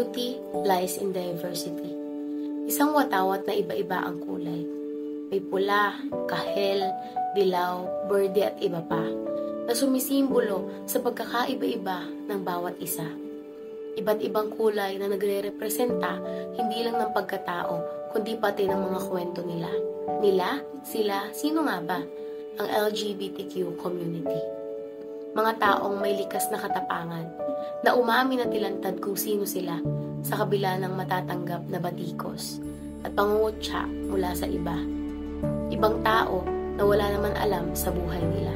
Beauty lies in diversity. Isang watawat na iba-iba ang kulay. May pula, kahel, dilaw, berde at iba pa, na sumisimbolo sa pagkakaiba-iba ng bawat isa. Iba't ibang kulay na nagre-representa hindi lang ng pagkatao, kundi pati ng mga kwento nila. Nila, sila, sino nga ba? Ang LGBTQ community. Mga taong may likas na katapangan, na umamin at tilantad kung sino sila sa kabila ng matatanggap na batikos at pangungutya mula sa iba. Ibang tao na wala naman alam sa buhay nila.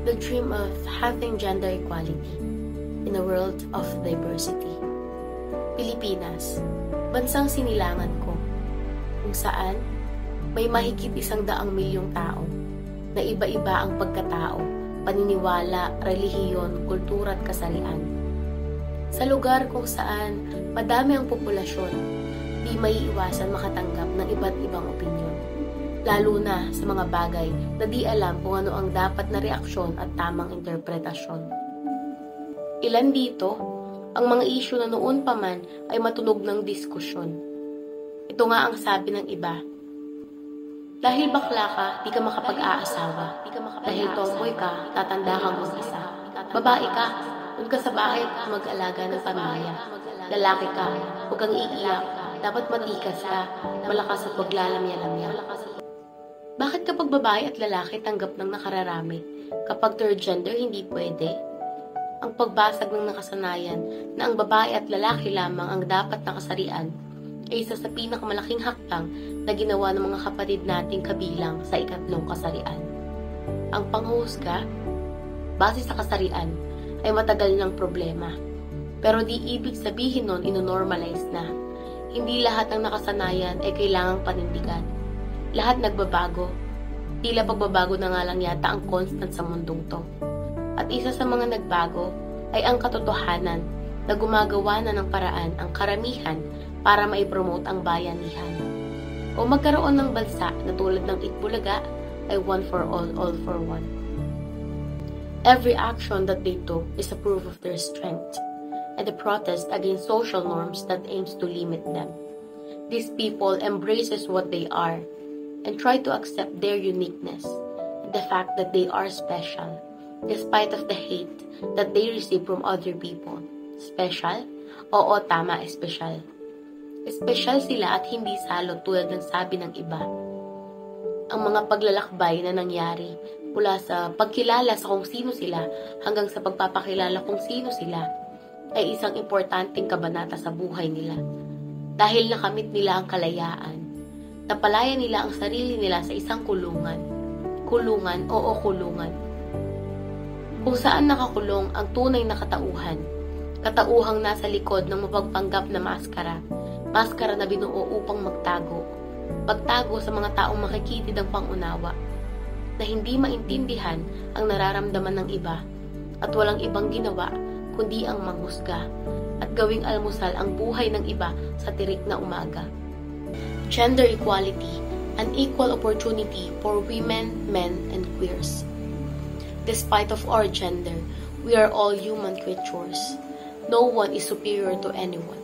The dream of having gender equality in a world of diversity. Pilipinas, bansang sinilangan ko, kung saan may mahigit 100 milyong tao na iba-iba ang pagkatao, paniniwala, relihiyon, kultura at kasarian. Sa lugar kung saan madami ang populasyon, di maiiwasan makatanggap ng iba't ibang opinyon, lalo na sa mga bagay na di alam kung ano ang dapat na reaksyon at tamang interpretasyon. Ilan dito, ang mga isyu na noon pa man ay matunog ng diskusyon. Ito nga ang sabi ng iba, dahil bakla ka, di ka makapag-aasawa. Dahil tomboy ka, tatanda kang mag-isa. Babae ka, doon ka sa bahay at mag-alaga ng pamilya. Lalaki ka, huwag kang iiyak. Dapat matikas ka, malakas at paglalamya-lamya. Bakit kapag babae at lalaki tanggap ng nakararami? Kapag third gender, hindi pwede? Ang pagbasag ng nakasanayan na ang babae at lalaki lamang ang dapat nakasarian ay isa sa pinakamalaking hakbang na ginawa ng mga kapatid nating kabilang sa ikatlong kasarian. Ang panghuhusga, base sa kasarian, ay matagal ng problema. Pero di ibig sabihin nun inonormalize na. Hindi lahat ng nakasanayan ay kailangang panindigan. Lahat nagbabago. Tila pagbabago na nga lang yata ang constant sa mundong to. At isa sa mga nagbago ay ang katotohanan na gumagawa na ng paraan ang karamihan para maipromote ang bayanihan. O magkaroon ng bansa na tulad ng Itbulaga ay one for all for one. Every action that they took is a proof of their strength and a protest against social norms that aims to limit them. These people embraces what they are and try to accept their uniqueness and the fact that they are special despite of the hate that they receive from other people. Special? Oo, tama, special. Espesyal sila at hindi salot tulad ng sabi ng iba. Ang mga paglalakbay na nangyari mula sa pagkilala sa kung sino sila hanggang sa pagpapakilala kung sino sila ay isang importanteng kabanata sa buhay nila. Dahil nakamit nila ang kalayaan, napalaya nila ang sarili nila sa isang kulungan. Kulungan, oo kulungan. Kung saan nakakulong ang tunay na katauhan, katauhang nasa likod ng mapagpanggap na maskara, maskara na binuo upang magtago sa mga taong makikitid ang pangunawa, na hindi maintindihan ang nararamdaman ng iba at walang ibang ginawa kundi ang manghusga at gawing almusal ang buhay ng iba sa tirik na umaga. Gender equality, an equal opportunity for women, men, and queers. Despite of our gender, we are all human creatures. No one is superior to anyone.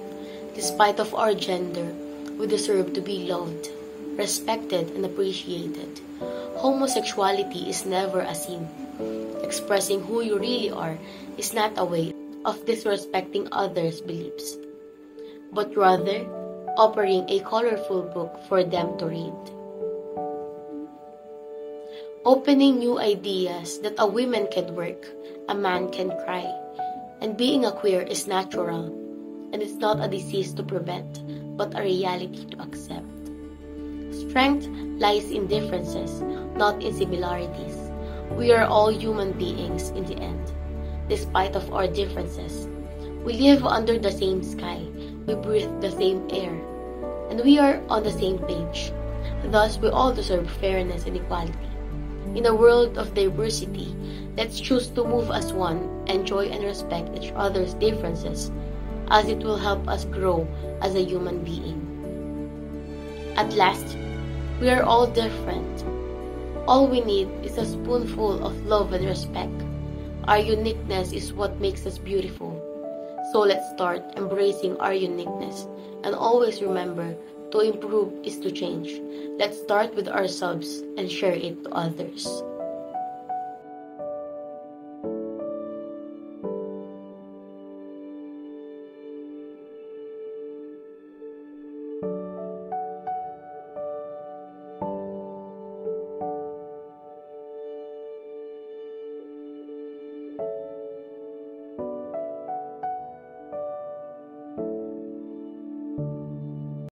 Despite of our gender, we deserve to be loved, respected, and appreciated. Homosexuality is never a sin. Expressing who you really are is not a way of disrespecting others' beliefs, but rather offering a colorful book for them to read. Opening new ideas that a woman can work, a man can cry, and being a queer is natural. And it's not a disease to prevent, but a reality to accept. Strength lies in differences, not in similarities. We are all human beings in the end. Despite of our differences, we live under the same sky, we breathe the same air, and we are on the same page. Thus, we all deserve fairness and equality. In a world of diversity, let's choose to move as one, enjoy and respect each other's differences, as it will help us grow as a human being. At last, we are all different. All we need is a spoonful of love and respect. Our uniqueness is what makes us beautiful. So let's start embracing our uniqueness and always remember to improve is to change. Let's start with ourselves and share it to others.